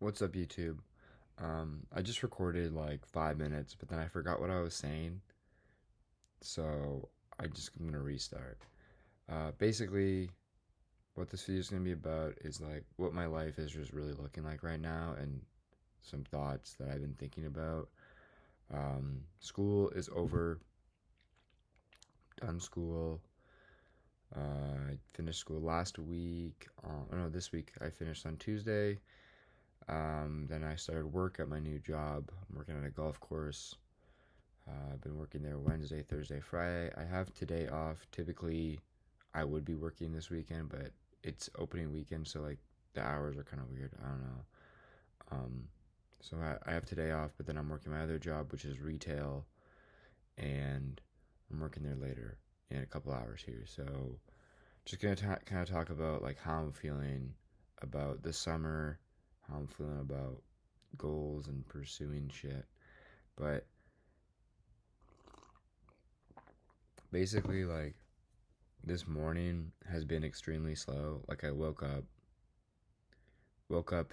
What's up, YouTube? I just recorded like 5 minutes, but then I forgot what I was saying, so I'm gonna restart. Basically, what this video is gonna be about is like what my life is just really looking like right now, and some thoughts that I've been thinking about. School is over. Done school. I finished school last week. No, this week I finished on Tuesday. Then I started work at my new job. I'm working at a golf course. I've been working there Wednesday, Thursday, Friday. I have today off. Typically, I would be working this weekend, but it's opening weekend, so like the hours are kind of weird. I don't know. Um, so I have today off, but then I'm working my other job, which is retail, and I'm working there later in a couple hours here. So just gonna kind of talk about like how I'm feeling about the summer, how I'm feeling about goals and pursuing shit. But basically, like this morning has been extremely slow. Like I woke up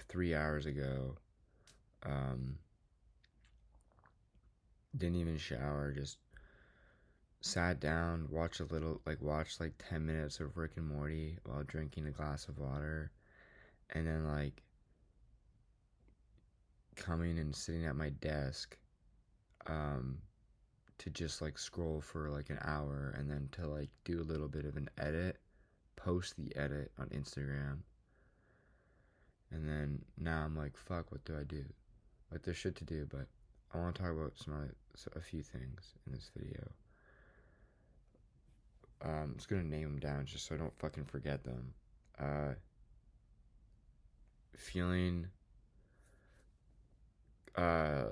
3 hours ago. Um, didn't even shower. Just sat down, watched like 10 minutes of Rick and Morty while drinking a glass of water, and then like coming and sitting at my desk, um, to just like scroll for like an hour, and then to like do a little bit of an edit, post the edit on Instagram, and then now I'm like, fuck, what do I do? Like there's shit to do, but I want to talk about a few things in this video. I'm just gonna name them down just so I don't fucking forget them. Uh, feeling uh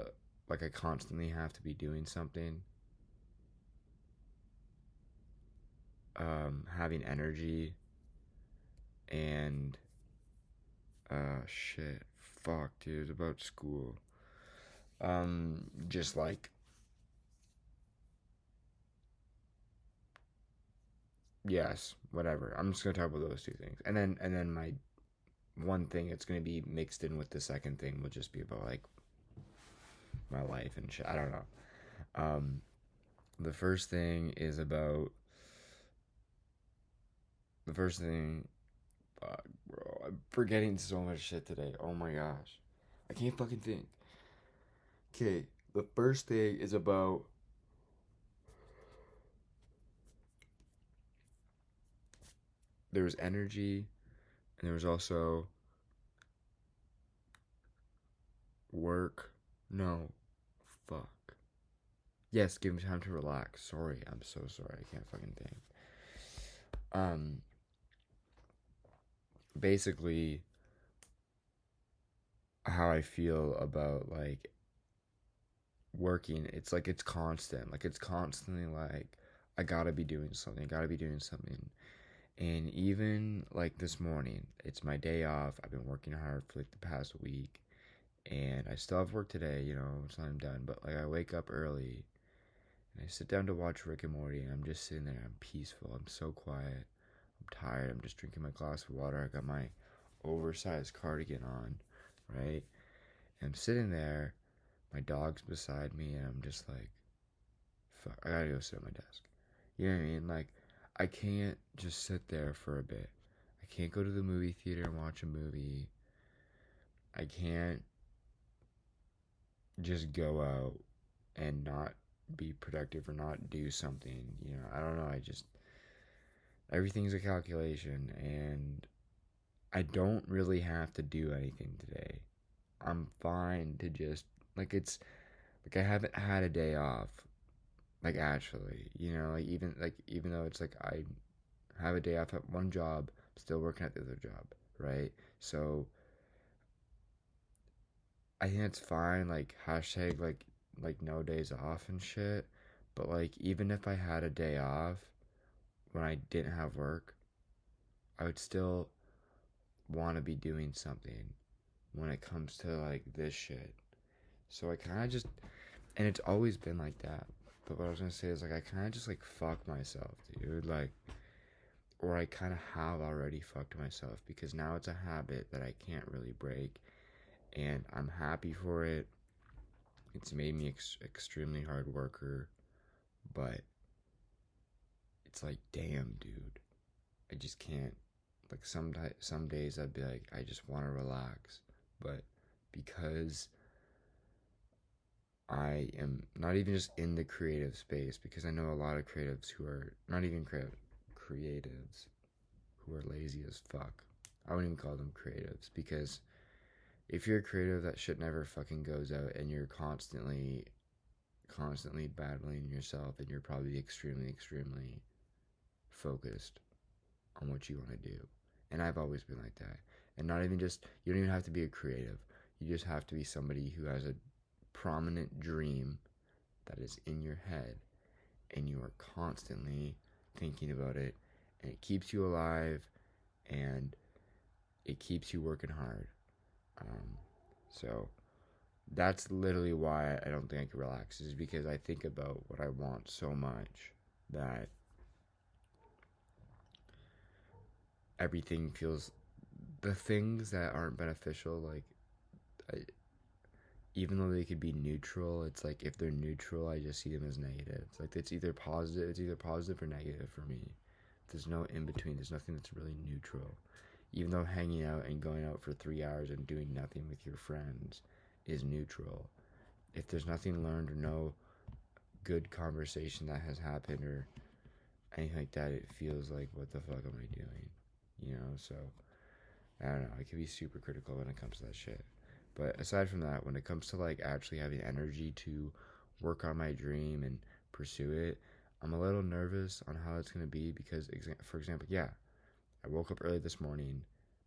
like I constantly have to be doing something. Having energy and shit. Fuck, dude, it's about school. Just like yes, whatever. I'm just gonna talk about those two things, and then my one thing it's gonna be mixed in with the second thing will just be about like my life and shit. I don't know. Um, the first thing is about the first thing. Fuck, bro, I'm forgetting so much shit today. Oh my gosh, I can't fucking think. Okay, the first thing is about there was energy and there was also work. No, fuck. Yes, give me time to relax. Sorry, I'm so sorry. I can't fucking think. Um, basically, how I feel about like working, it's like it's constant. Like it's constantly like I gotta be doing something. Gotta be doing something. And even like this morning, it's my day off. I've been working hard for like the past week, and I still have work today. It's not done. But like I wake up early and I sit down to watch Rick and Morty, and I'm just sitting there. I'm peaceful. I'm so quiet. I'm tired. I'm just drinking my glass of water. I got my oversized cardigan on, right? And I'm sitting there. My dog's beside me, and I'm just like, fuck, I gotta go sit at my desk. You know what I mean? Like, I can't just sit there for a bit. I can't go to the movie theater and watch a movie. I can't just go out and not be productive or not do something. I don't know. Everything's a calculation, and I don't really have to do anything today. I'm fine to just, like, it's, like, I haven't had a day off. Like, actually, even though it's like I have a day off at one job, still working at the other job, right? So I think it's fine, like hashtag like no days off and shit. But like even if I had a day off when I didn't have work, I would still want to be doing something when it comes to like this shit. So I kind of just, and it's always been like that. But what I was gonna say is like I kind of just like fuck myself, dude. Like, or I kind of have already fucked myself because now it's a habit that I can't really break. and I'm happy for it. It's made me extremely hard worker, but it's like, damn, dude, I just can't. Like some days I'd be like, I just want to relax, but because I am not even just in the creative space, because I know a lot of creatives who are not even creatives who are lazy as fuck. I wouldn't even call them creatives, because if you're a creative, that shit never fucking goes out, and you're constantly battling yourself, and you're probably extremely focused on what you want to do. And I've always been like that. And not even just, you don't even have to be a creative. You just have to be somebody who has a prominent dream that is in your head, and you are constantly thinking about it, and it keeps you alive, and it keeps you working hard. Um, so that's literally why I don't think I can relax, is because I think about what I want so much that everything feels, the things that aren't beneficial, like I, even though they could be neutral, it's like if they're neutral, I just see them as negative. It's like it's either positive or negative for me. There's no in between. There's nothing that's really neutral. Even though hanging out and going out for 3 hours and doing nothing with your friends is neutral, if there's nothing learned or no good conversation that has happened or anything like that, it feels like, what the fuck am I doing? You know, so I don't know. I can be super critical when it comes to that shit. But aside from that, when it comes to like actually having energy to work on my dream and pursue it, I'm a little nervous on how it's gonna be because, for example, yeah, I woke up early this morning.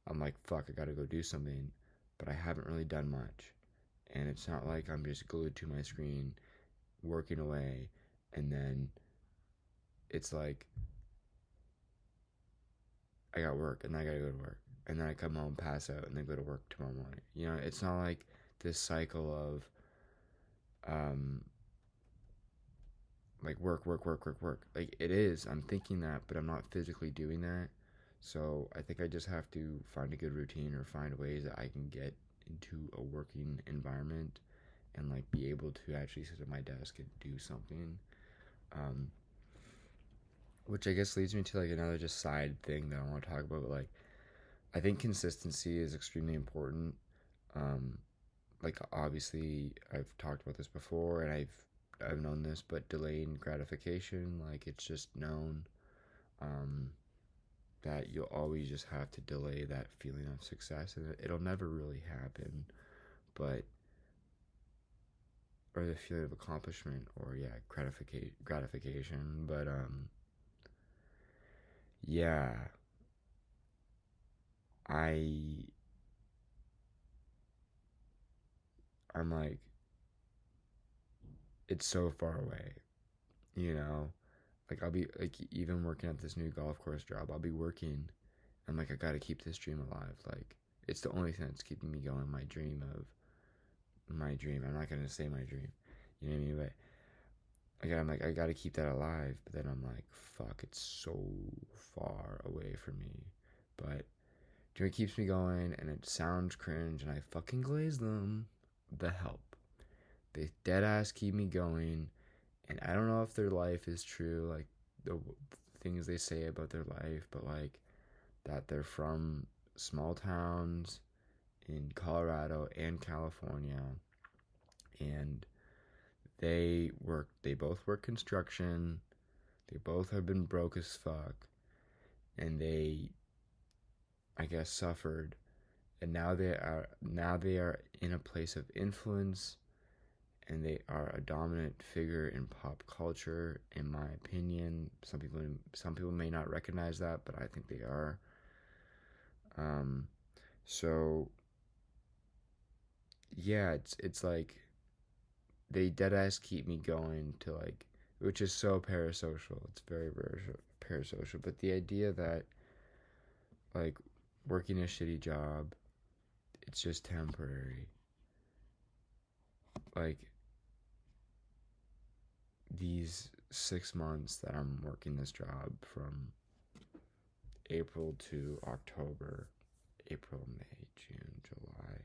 I'm like, fuck, I gotta go do something, but I haven't really done much, and it's not like I'm just glued to my screen working away, and then it's like I got work and then I gotta go to work, and then I come home, pass out, and then go to work tomorrow morning. You know, it's not like this cycle of um like work. Like it is. I'm thinking that, but I'm not physically doing that. So I think I just have to find a good routine or find ways that I can get into a working environment and like be able to actually sit at my desk and do something. Um, which I guess leads me to like another just side thing that I want to talk about. But like I think consistency is extremely important. Um, like obviously I've talked about this before, and I've known this, but delaying gratification, like it's just known, um, that you'll always just have to delay that feeling of success, and it'll never really happen. But or the feeling of accomplishment, or yeah, gratification. But yeah, I I'm like, it's so far away, you know. Like I'll be like, even working at this new golf course job, I'll be working. I'm like, I gotta keep this dream alive. Like it's the only thing that's keeping me going. My dream. I'm not gonna say my dream. You know what I mean? But again, I'm like, I gotta keep that alive. But then I'm like, fuck, it's so far away from me. But dream keeps me going, and it sounds cringe, and I fucking glaze them. The Help. They dead ass keep me going, and I don't know if their life is true, like the things they say about their life, but like that they're from small towns in Colorado and California, and they both work construction. They both have been broke as fuck, and they, I guess, suffered, and now they are in a place of influence, and they are a dominant figure in pop culture, in my opinion. Some people may not recognize that, but I think they are. Um, so yeah, it's like they dead ass keep me going to like, which is so parasocial. It's very parasocial. But the idea that like working a shitty job, it's just temporary. Like these 6 months that I'm working this job, from April to October, April, May, June, July.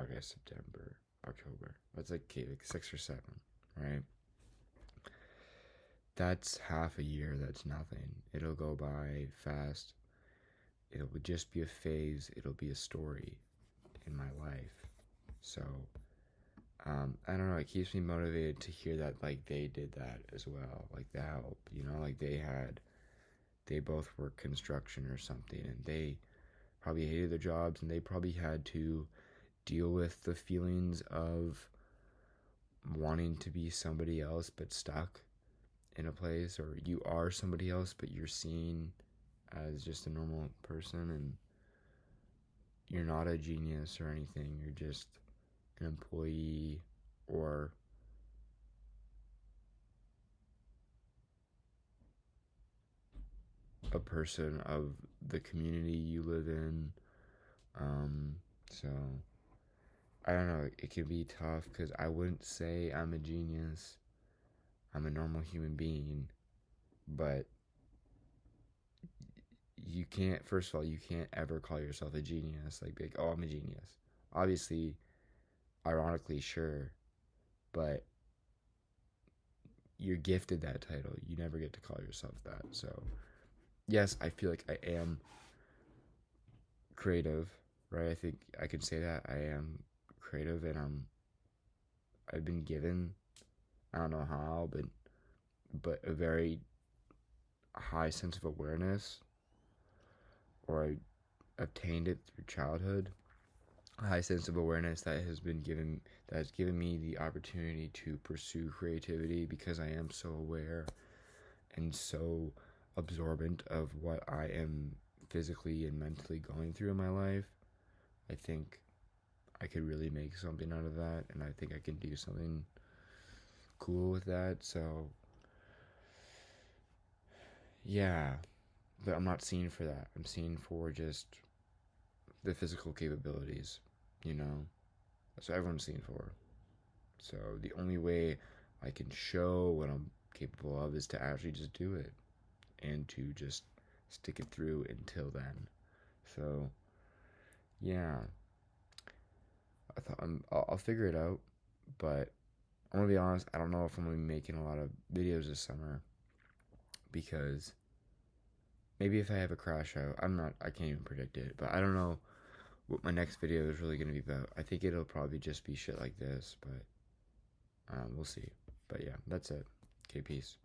August, September, October. That's like, okay, like 6 or 7, right? That's half a year. That's nothing. It'll go by fast. It'll just be a phase. It'll be a story in my life. So, I don't know. It keeps me motivated to hear that, like, they did that as well. Like, the help, you know, like they both work construction or something, and they probably hated their jobs, and they probably had to deal with the feelings of wanting to be somebody else but stuck in a place, or you are somebody else but you're seen as just a normal person, and you're not a genius or anything. You're just an employee or a person of the community you live in. So I don't know. It can be tough because I wouldn't say I'm a genius. I'm a normal human being, but you can't. First of all, you can't ever call yourself a genius. Like, be like, oh, I'm a genius. Obviously, ironically, sure, but you're gifted that title. You never get to call yourself that. So, yes, I feel like I am creative, right? I think I could say that I am creative, and I've been given, I don't know how, but a very high sense of awareness, or I obtained it through childhood. A high sense of awareness that has given me the opportunity to pursue creativity, because I am so aware and so absorbent of what I am physically and mentally going through in my life. I think I could really make something out of that, and I think I can do something cool with that. So, yeah, but I'm not seen for that. I'm seen for just the physical capabilities, you know? That's what everyone's seen for. So, the only way I can show what I'm capable of is to actually just do it and to just stick it through until then. So, yeah, I thought I'll figure it out, but I'm gonna be honest. I don't know if I'm gonna be making a lot of videos this summer, because maybe if I have a crash out, I can't even predict it, but I don't know what my next video is really gonna be about. I think it'll probably just be shit like this, but we'll see. But yeah, that's it. Okay, peace.